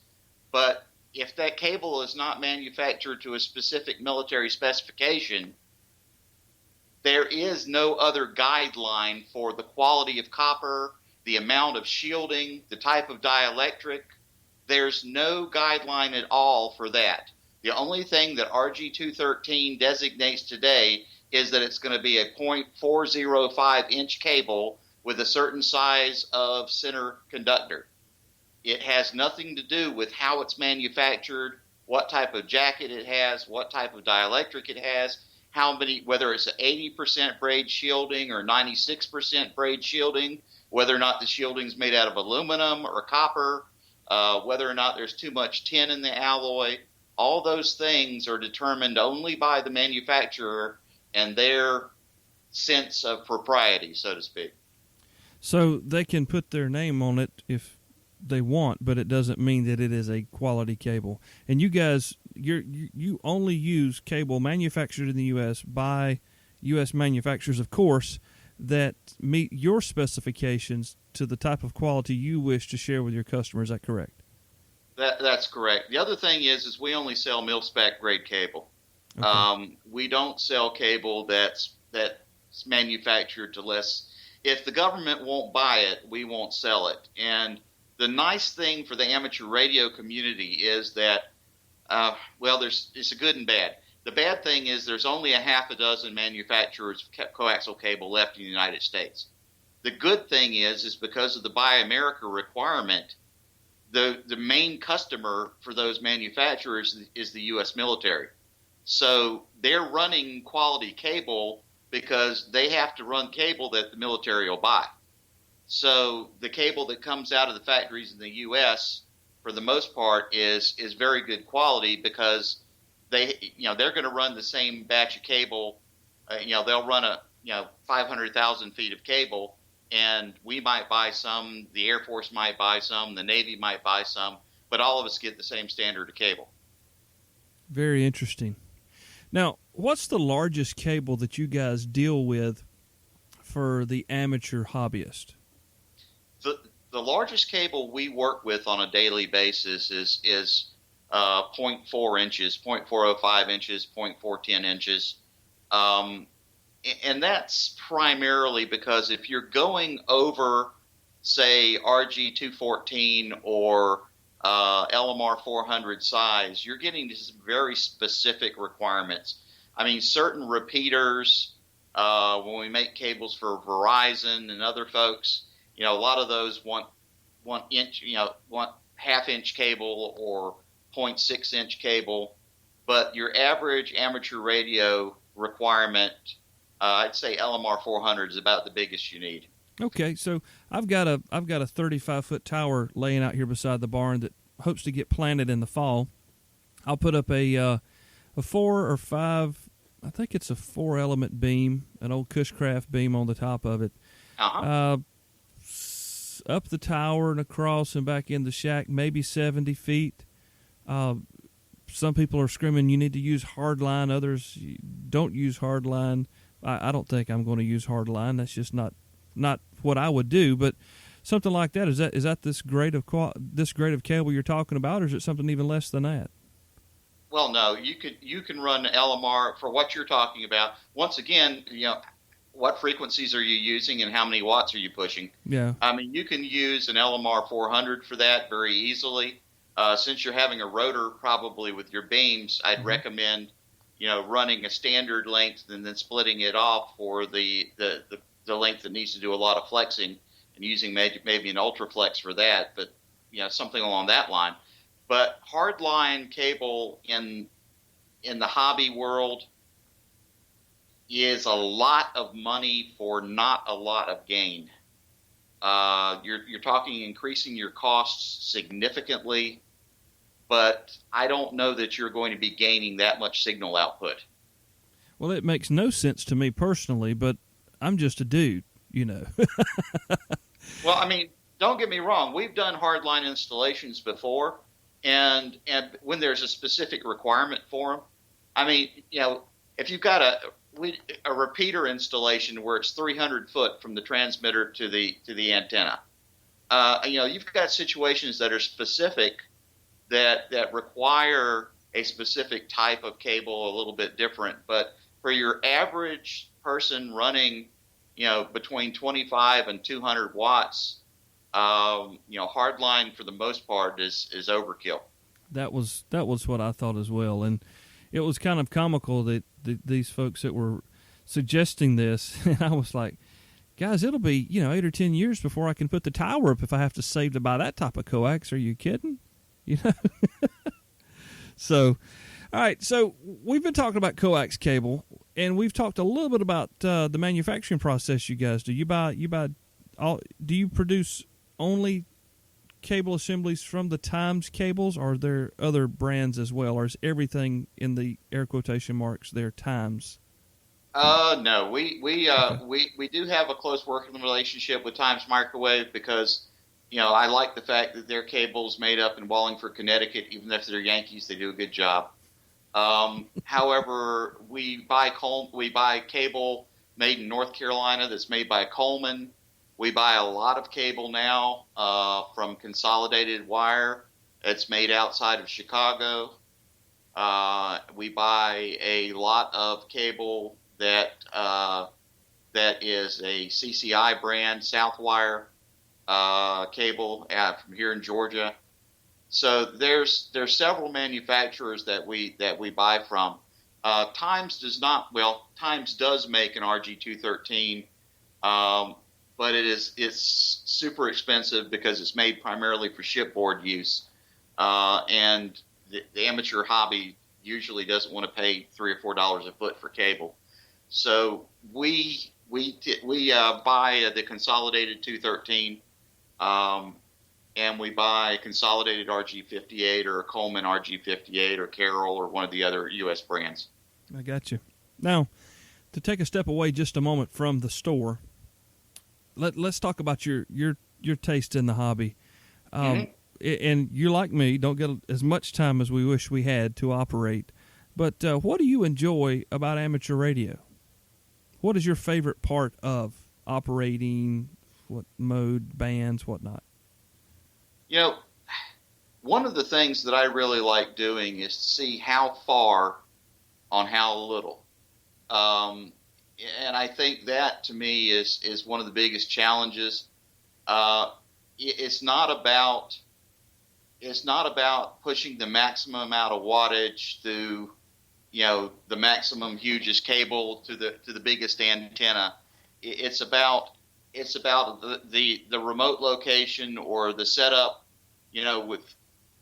but if that cable is not manufactured to a specific military specification, there is no other guideline for the quality of copper, the amount of shielding, the type of dielectric. There's no guideline at all for that. The only thing that RG213 designates today is that it's going to be a 0.405-inch cable with a certain size of center conductor. It has nothing to do with how it's manufactured, what type of jacket it has, what type of dielectric it has, whether it's an 80% braid shielding or 96% braid shielding, whether or not the shielding is made out of aluminum or copper, whether or not there's too much tin in the alloy. All those things are determined only by the manufacturer and their sense of propriety, so to speak. So they can put their name on it if they want, but it doesn't mean that it is a quality cable. And you guys, you only use cable manufactured in the U.S. by U.S. manufacturers, of course, that meet your specifications to the type of quality you wish to share with your customers. Is that correct? That's correct. The other thing is we only sell mil-spec grade cable. Okay. We don't sell cable that's manufactured to less. If the government won't buy it, we won't sell it. And the nice thing for the amateur radio community is that, it's a good and bad. The bad thing is there's only a half a dozen manufacturers of coaxial cable left in the United States. The good thing is because of the Buy America requirement, the main customer for those manufacturers is the U.S. military. So they're running quality cable because they have to run cable that the military will buy. So the cable that comes out of the factories in the U.S. for the most part is very good quality because they're going to run the same batch of cable. They'll run 500,000 feet of cable. And we might buy some, the Air Force might buy some, the Navy might buy some, but all of us get the same standard of cable. Very interesting. Now, what's the largest cable that you guys deal with for the amateur hobbyist? The largest cable we work with on a daily basis is 0.4 inches, 0.405 inches, 0.410 inches. And that's primarily because if you're going over, say, RG214 or LMR 400 size, you're getting some very specific requirements. I mean, certain repeaters, when we make cables for Verizon and other folks, a lot of those want half-inch cable or 0.6-inch cable. But your average amateur radio requirement, I'd say LMR 400 is about the biggest you need. Okay, so I've got a 35-foot tower laying out here beside the barn that hopes to get planted in the fall. I'll put up a 4 or 5, I think it's a 4-element beam, an old Cushcraft beam on the top of it. Uh-huh. Up the tower and across and back in the shack, maybe 70 feet. some people are screaming you need to use hardline, others don't use hardline. I don't think I'm going to use hardline. That's just not what I would do. But something like that, is that this grade of cable you're talking about, or is it something even less than that? Well, no, you can run LMR for what you're talking about. Once again, what frequencies are you using and how many watts are you pushing? Yeah. I mean, you can use an LMR 400 for that very easily. Since you're having a rotor probably with your beams, I'd recommend, running a standard length and then splitting it off for the length that needs to do a lot of flexing and using maybe an ultraflex for that, but, something along that line. But hardline cable in the hobby world is a lot of money for not a lot of gain. You're talking increasing your costs significantly, but I don't know that you're going to be gaining that much signal output. Well, it makes no sense to me personally, but I'm just a dude, Well, I mean, don't get me wrong. We've done hardline installations before, and when there's a specific requirement for them, I mean, if you've got a repeater installation where it's 300 foot from the transmitter to the antenna, you've got situations that are specific that require a specific type of cable, a little bit different. But for your average person running, between 25 and 200 watts, hardline for the most part is overkill. That was what I thought as well, and it was kind of comical that these folks that were suggesting this, and I was like, guys, it'll be 8 or 10 years before I can put the tower up if I have to save to buy that type of coax. Are you kidding? So, all right. So we've been talking about coax cable, and we've talked a little bit about the manufacturing process you guys do. Do you produce only cable assemblies from the Times cables, or are there other brands as well, or is everything in the air quotation marks there Times? No, we do have a close working relationship with Times Microwave because, I like the fact that their cable's made up in Wallingford, Connecticut. Even if they're Yankees, they do a good job. However, we buy cable made in North Carolina that's made by Coleman. We buy a lot of cable now from Consolidated Wire. It's made outside of Chicago. We buy a lot of cable that is a CCI brand, Southwire cable from here in Georgia. So there's several manufacturers that we buy from. Times does make an RG213, but it's super expensive because it's made primarily for shipboard use, and the amateur hobby usually doesn't want to pay $3 or $4 a foot for cable. So we buy the Consolidated 213, and we buy Consolidated RG58 or a Coleman RG58 or Carroll or one of the other U.S. brands. I got you. Now, to take a step away just a moment from the store, let's talk about your taste in the hobby. And you, like me, don't get as much time as we wish we had to operate. But what do you enjoy about amateur radio? What is your favorite part of operating? What mode, bands, whatnot? One of the things that I really like doing is to see how far on how little. And I think that, to me, is one of the biggest challenges. It's not about pushing the maximum amount of wattage through, the maximum hugest cable to the biggest antenna. It's about the remote location or the setup,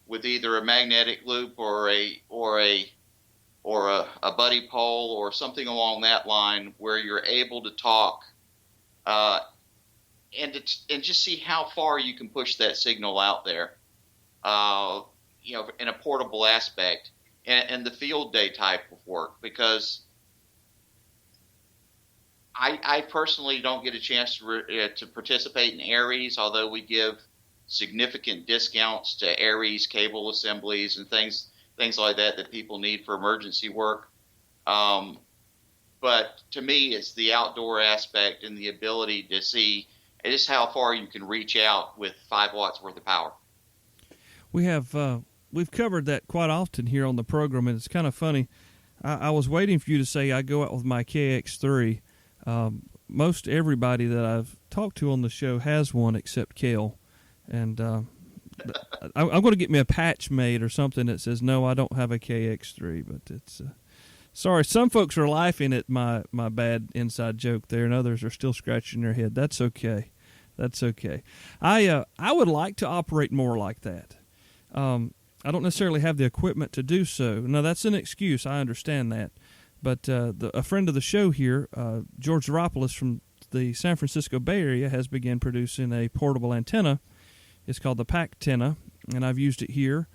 with either a magnetic loop or a buddy pole or something along that line, where you're able to talk and just see how far you can push that signal out there, in a portable aspect, and the field day type of work, because I personally don't get a chance to participate in Aries, although we give significant discounts to Aries cable assemblies and things things like that people need for emergency work. But to me, it's the outdoor aspect and the ability to see just how far you can reach out with 5 watts worth of power. We've covered that quite often here on the program, and it's kind of funny. I was waiting for you to say I go out with my KX3. Most everybody that I've talked to on the show has one except Kel, and I'm going to get me a patch made or something that says no, I don't have a KX3. But it's sorry, some folks are laughing at my bad inside joke there, and others are still scratching their head. That's okay. That's okay. I would like to operate more like that. I don't necessarily have the equipment to do so. Now, that's an excuse. I understand that. But a friend of the show here, George Zaropoulos from the San Francisco Bay Area, has begun producing a portable antenna. It's called the Pac-Tenna, and I've used it here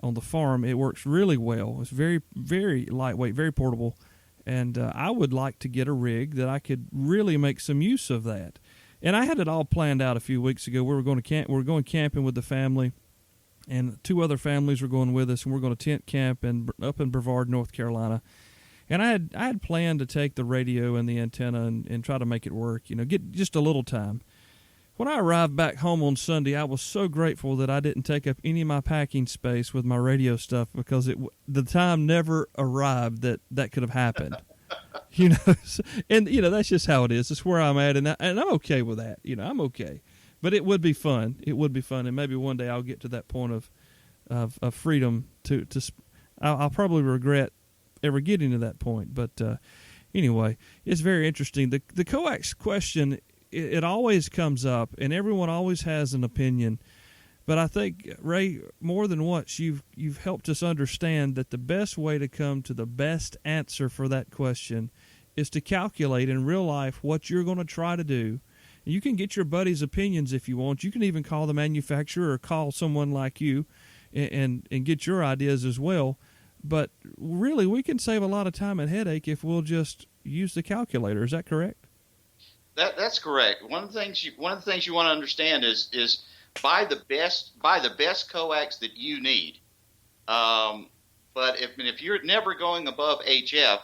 on the farm. It works really well. It's very, very lightweight, very portable. And I would like to get a rig that I could really make some use of that. And I had it all planned out a few weeks ago. We were going going camping with the family, and 2 other families were going with us, and we're going to tent camp up in Brevard, North Carolina. And I had planned to take the radio and the antenna and try to make it work, get just a little time. When I arrived back home on Sunday, I was so grateful that I didn't take up any of my packing space with my radio stuff, because the time never arrived that could have happened. And that's just how it is. It's where I'm at, and I'm okay with that. I'm okay. But it would be fun. It would be fun, and maybe one day I'll get to that point of freedom to. I'll probably regret ever getting to that point. But anyway, it's very interesting. The coax question, it always comes up, and everyone always has an opinion. But I think, Ray, more than once, you've helped us understand that the best way to come to the best answer for that question is to calculate in real life what you're going to try to do. You can get your buddy's opinions if you want. You can even call the manufacturer or call someone like you and get your ideas as well. But really, we can save a lot of time and headache if we'll just use the calculator. Is that correct? That's correct. One of the things you want to understand is buy the best coax that you need. But if you're never going above HF,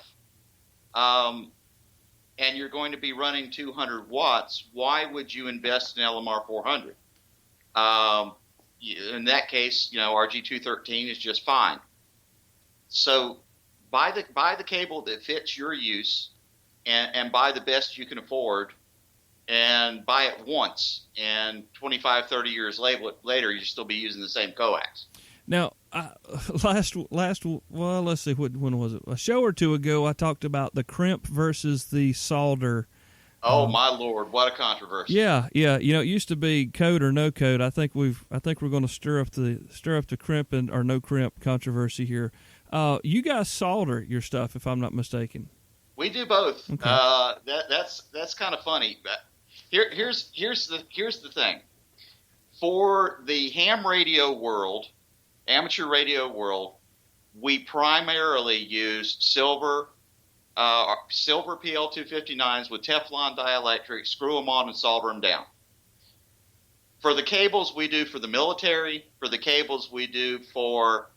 and you're going to be running 200 watts, why would you invest in LMR 400? In that case, RG213 is just fine. So buy the cable that fits your use, and buy the best you can afford, and buy it once. And 25, 30 years later, you'll still be using the same coax. Now, let's see, when was it? A show or two ago, I talked about the crimp versus the solder. Oh my Lord, what a controversy! Yeah. It used to be code or no code. I think we're going to stir up the crimp or no crimp controversy here. You guys solder your stuff, if I'm not mistaken. We do both. Okay. That's kind of funny. But here's the thing. For the ham radio world, amateur radio world, we primarily use silver PL259s with Teflon dielectric, screw them on and solder them down. For the cables we do for the military, for the cables we do for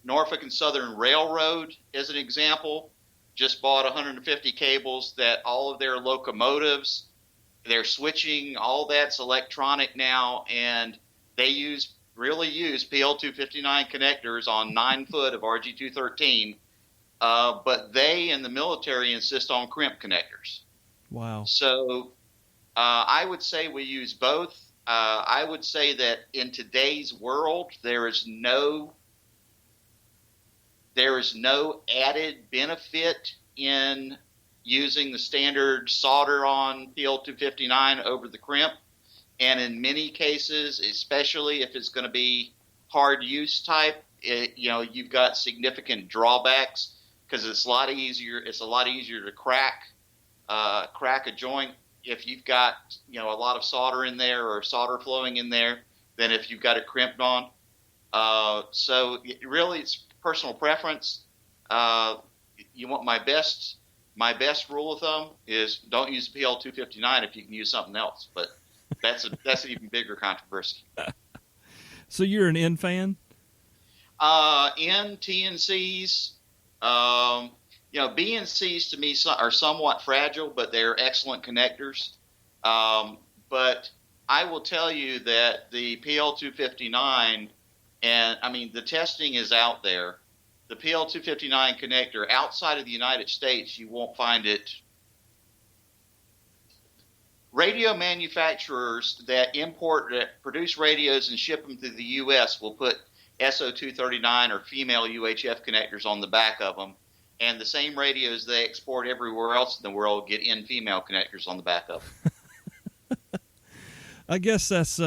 Norfolk and Southern Railroad, as an example, just bought 150 cables that all of their locomotives, their switching, all that's electronic now, and they really use PL259 connectors on 9 foot of RG213, but they in the military insist on crimp connectors. Wow. So I would say we use both. I would say that in today's world, there is no added benefit in using the standard solder on PL259 over the crimp. And in many cases, especially if it's going to be hard use type, you've got significant drawbacks, because it's a lot easier to crack a joint if you've got a lot of solder in there or solder flowing in there than if you've got it crimped on. So really, it's personal preference. You want my best rule of thumb is don't use PL259 if you can use something else, but that's an even bigger controversy. So you're an N fan? N, T, and C's. B and C's to me are somewhat fragile, but they're excellent connectors. But I will tell you that the PL259, the testing is out there. The PL259 connector outside of the United States, you won't find it. Radio manufacturers that produce radios and ship them to the U.S. will put SO239 or female UHF connectors on the back of them, and the same radios they export everywhere else in the world get in female connectors on the back of them. I guess that's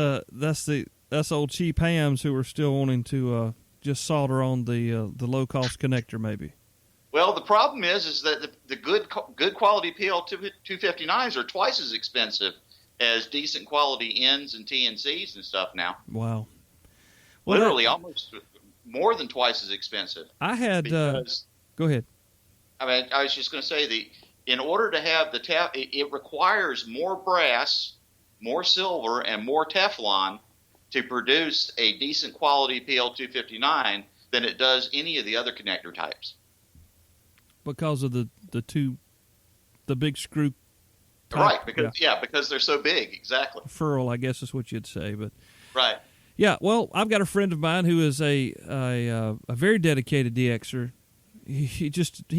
old cheap hams who are still wanting to just solder on the low cost connector, maybe. Well, the problem is that the good quality PL259s are twice as expensive as decent quality N's and T and C's and stuff now. Wow. Well, literally almost more than twice as expensive. I had go ahead. I was just going to say in order to have it requires more brass, more silver, and more Teflon to produce a decent quality PL259 than it does any of the other connector types. Because of the big screw type. Right, because they're so big, exactly. Furl, I guess is what you'd say, but right. Yeah, well, I've got a friend of mine who is a very dedicated DXer. He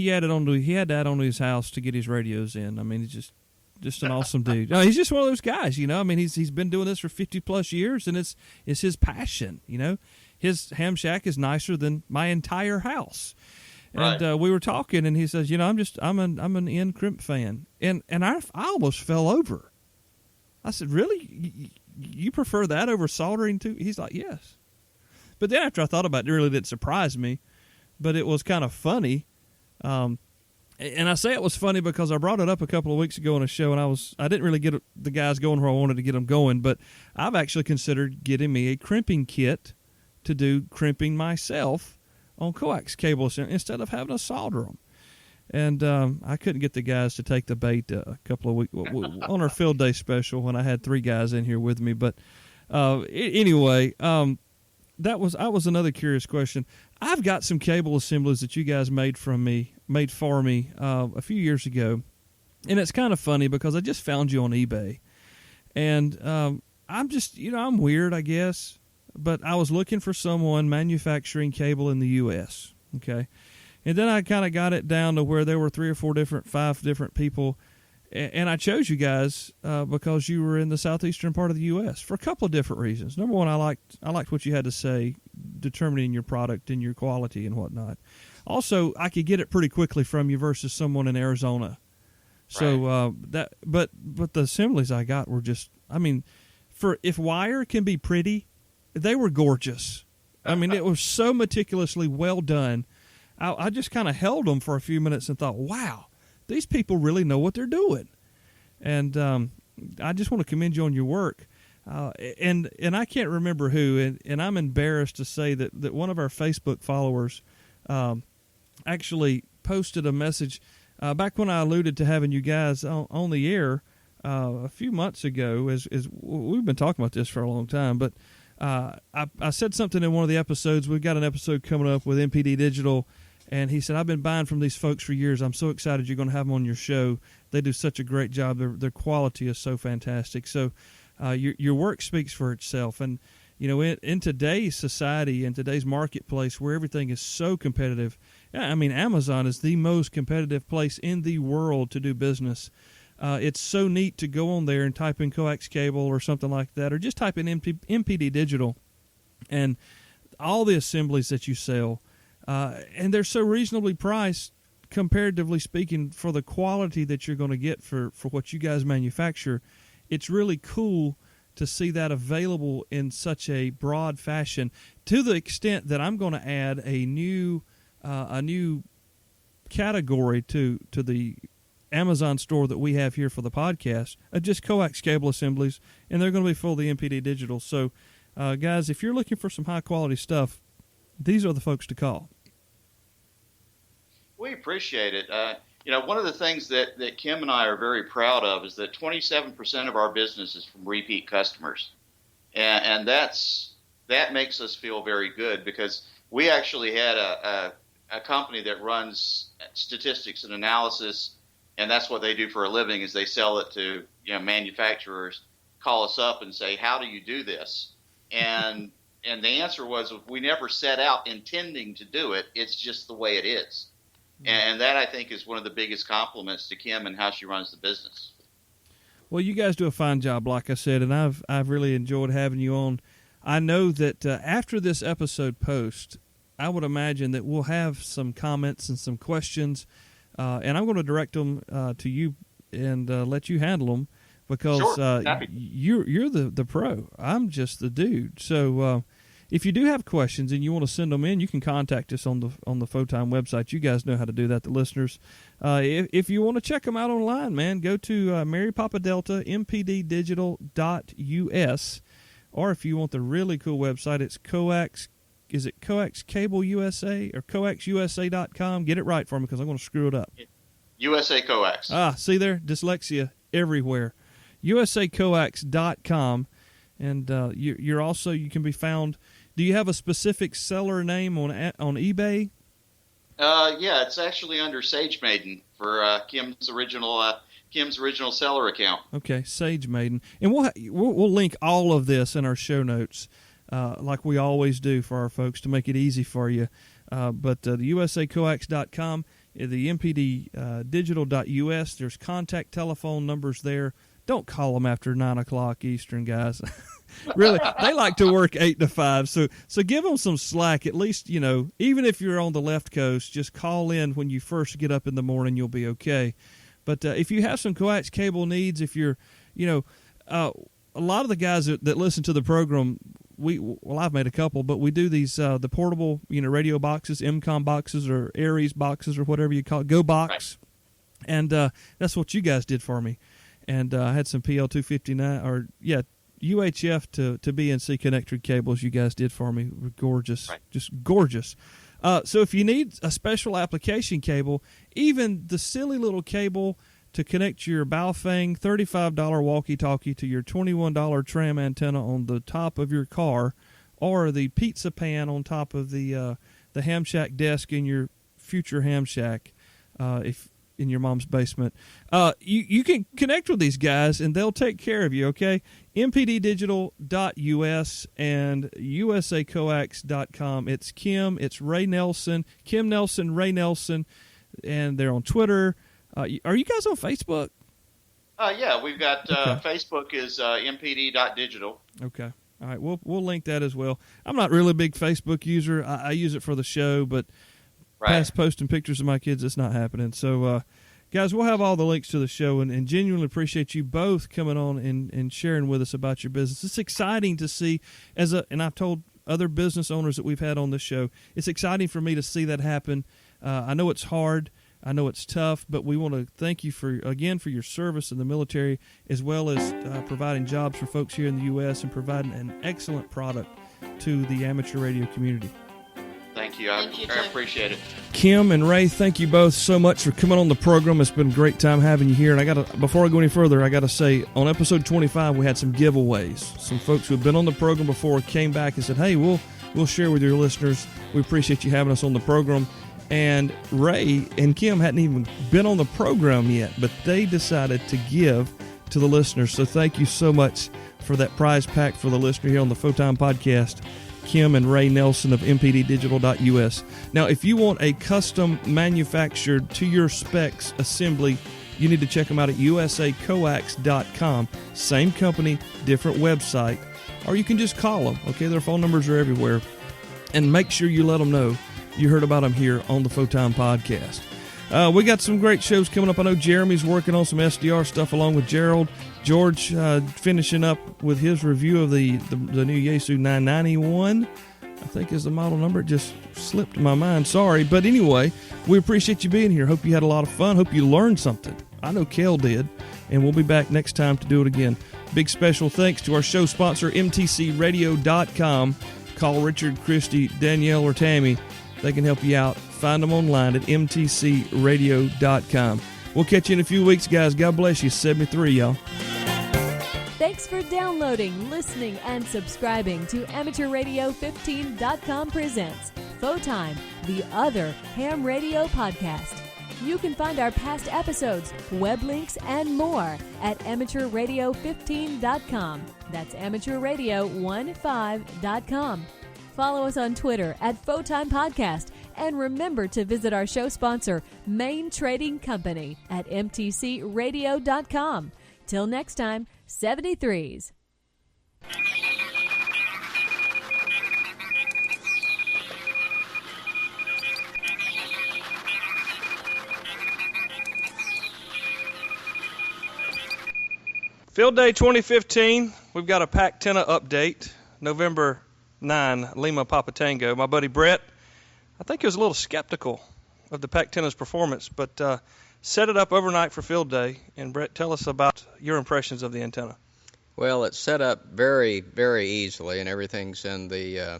had that onto his house to get his radios in. I mean, he's just an awesome dude. No, he's just one of those guys, you know. I mean, he's been doing this for 50 plus years, and it's his passion, you know. His ham shack is nicer than my entire house. And right. We were talking, and he says, you know, I'm an N crimp fan, and I almost fell over. I said, really? You prefer that over soldering too? He's like, yes. But then after I thought about it, it really didn't surprise me, but it was kind of funny. And I say it was funny because I brought it up a couple of weeks ago on a show, and I didn't really get the guys going where I wanted to get them going, but I've actually considered getting me a crimping kit to do crimping myself on coax cables instead of having to solder them. And I couldn't get the guys to take the bait a couple of weeks on our field day special when I had 3 guys in here with me. But anyway, that was another curious question. I've got some cable assemblies that you guys made for me a few years ago, and it's kind of funny because I just found you on eBay, and I'm just, you know, I'm weird, I guess. But I was looking for someone manufacturing cable in the U.S., okay? And then I kind of got it down to where there were 3 or 4 5 different people, and I chose you guys because you were in the southeastern part of the U.S. for a couple of different reasons. Number one, I liked what you had to say, determining your product and your quality and whatnot. Also, I could get it pretty quickly from you versus someone in Arizona. So right. But the assemblies I got were just, I mean, if wire can be pretty, they were gorgeous. I mean, it was so meticulously well done. I just kind of held them for a few minutes and thought, wow, these people really know what they're doing. And I just want to commend you on your work. And I can't remember who, and I'm embarrassed to say that one of our Facebook followers actually posted a message back when I alluded to having you guys on the air a few months ago. As we've been talking about this for a long time, but I said something in one of the episodes. We've got an episode coming up with MPD Digital, and he said, I've been buying from these folks for years. I'm so excited you're going to have them on your show. They do such a great job. Their quality is so fantastic. So your work speaks for itself. And, you know, in today's society, in today's marketplace where everything is so competitive, I mean, Amazon is the most competitive place in the world to do business. It's so neat to go on there and type in coax cable or something like that, or just type in MPD Digital, and all the assemblies that you sell, and they're so reasonably priced, comparatively speaking, for the quality that you're going to get for what you guys manufacture. It's really cool to see that available in such a broad fashion, to the extent that I'm going to add a new category to the Amazon store that we have here for the podcast, just coax cable assemblies, and they're going to be full of the MPD Digital. So, guys, if you're looking for some high-quality stuff, these are the folks to call. We appreciate it. You know, one of the things that Kim and I are very proud of is that 27% of our business is from repeat customers. And that's that makes us feel very good, because we actually had a company that runs statistics and analysis, and that's what they do for a living, is they sell it to manufacturers, call us up and say, how do you do this? And the answer was, we never set out intending to do it. It's just the way it is. And that, I think, is one of the biggest compliments to Kim and how she runs the business. Well, you guys do a fine job, like I said, and I've really enjoyed having you on. I know that after this episode post, I would imagine that we'll have some comments and some questions, and I'm going to direct them to you and let you handle them, because Sure. You're the pro. I'm just the dude. So if you do have questions and you want to send them in, you can contact us on the Photime website. You guys know how to do that, the listeners. If you want to check them out online, man, go to Mary Papa Delta, mpddigital.us, or if you want the really cool website, it's Coax. Is it Coax Cable USA or coaxusa.com? Get it right for me, because I'm going to screw it up. USA Coax. See there? Dyslexia everywhere. usacoax.com. And you're also, you can be found. Do you have a specific seller name on eBay? Yeah, it's actually under Sage Maiden for Kim's original seller account. Okay, Sage Maiden. And we'll link all of this in our show notes, like we always do for our folks, to make it easy for you. But the usacoax.com, the mpddigital.us, there's contact telephone numbers there. Don't call them after 9 o'clock Eastern, guys. Really, they like to work 8 to 5. So give them some slack. At least, even if you're on the left coast, just call in when you first get up in the morning. You'll be okay. But if you have some coax cable needs, if you're, a lot of the guys that listen to the program, I've made a couple, but we do these the portable, radio boxes, MCOM boxes, or Aries boxes, or whatever you call it, Go Box, right. And that's what you guys did for me. And I had some PL259 UHF to BNC connected cables you guys did for me. Gorgeous, right. Just gorgeous. So if you need a special application cable, even the silly little cable to connect your Baofeng $35 walkie-talkie to your $21 tram antenna on the top of your car, or the pizza pan on top of the ham shack desk in your future ham shack, if in your mom's basement, you can connect with these guys and they'll take care of you, okay? mpddigital.us and usacoax.com. It's Kim, it's Ray Nelson, Kim Nelson, Ray Nelson, and they're on Twitter. Are you guys on Facebook? Yeah, we've got Facebook is mpd.digital. Okay. All right, we'll link that as well. I'm not really a big Facebook user. I use it for the show, but past posting pictures of my kids, it's not happening. So, guys, we'll have all the links to the show, and genuinely appreciate you both coming on and sharing with us about your business. It's exciting to see, and I've told other business owners that we've had on this show, it's exciting for me to see that happen. I know it's hard. I know it's tough, but we want to thank you for your service in the military, as well as providing jobs for folks here in the U.S. and providing an excellent product to the amateur radio community. Thank you. I appreciate it. Kim and Ray, thank you both so much for coming on the program. It's been a great time having you here. And before I go any further, I got to say, on episode 25, we had some giveaways. Some folks who have been on the program before came back and said, hey, we'll share with your listeners. We appreciate you having us on the program. And Ray and Kim hadn't even been on the program yet, but they decided to give to the listeners. So thank you so much for that prize pack for the listener here on the Photime Podcast. Kim and Ray Nelson of mpddigital.us. Now, if you want a custom manufactured to your specs assembly, you need to check them out at usacoax.com. Same company, different website. Or you can just call them. Okay, their phone numbers are everywhere. And make sure you let them know you heard about them here on the Photime Podcast. We got some great shows coming up. I know Jeremy's working on some SDR stuff along with Gerald. George finishing up with his review of the new Yaesu 991, I think is the model number. It just slipped my mind. Sorry. But anyway, we appreciate you being here. Hope you had a lot of fun. Hope you learned something. I know Kel did. And we'll be back next time to do it again. Big special thanks to our show sponsor, mtcradio.com. Call Richard, Christy, Danielle, or Tammy. They can help you out. Find them online at mtcradio.com. We'll catch you in a few weeks, guys. God bless you. 73, y'all. Thanks for downloading, listening, and subscribing to AmateurRadio15.com presents Time, the other ham radio podcast. You can find our past episodes, web links, and more at AmateurRadio15.com. That's AmateurRadio15.com. Follow us on Twitter at Time Podcast. And remember to visit our show sponsor, Main Trading Company, at mtcradio.com. Till next time, 73s. Field Day 2015, we've got a Pac-10 update, November 9, Lima Papa Tango. My buddy Brett, I think he was a little skeptical of the Pac-10's performance, but set it up overnight for Field Day. And Brett, tell us about your impressions of the antenna. Well, it's set up very, very easily, and everything's in the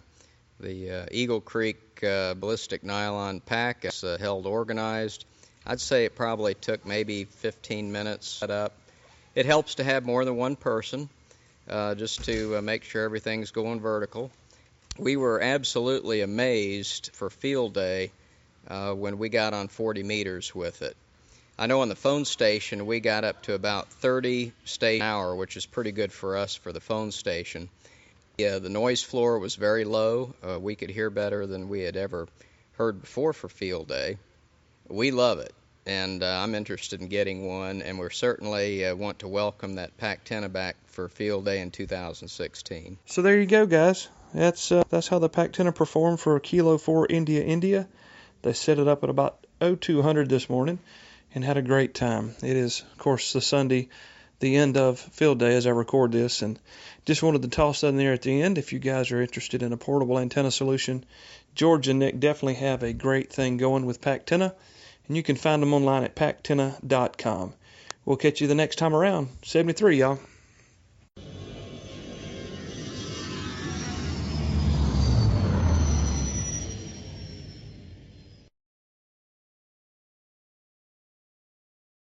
Eagle Creek ballistic nylon pack. It's held organized. I'd say it probably took maybe 15 minutes to set up. It helps to have more than one person just to make sure everything's going vertical. We were absolutely amazed for Field Day when we got on 40 meters with it. I know on the phone station we got up to about 30 stations an hour, which is pretty good for us for the phone station. Yeah, the noise floor was very low. We could hear better than we had ever heard before for Field Day. We love it, and I'm interested in getting one, and we certainly want to welcome that Pac-10 back for Field Day in 2016. So there you go, guys. That's how the Pac-10 performed for Kilo 4 India. They set it up at about 0200 this morning and had a great time. It is, of course, the Sunday, the end of Field Day as I record this, and just wanted to toss that in there at the end. If you guys are interested in a portable antenna solution, George and Nick definitely have a great thing going with Pac-10, and you can find them online at pactenna.com. We'll catch you the next time around. 73, y'all.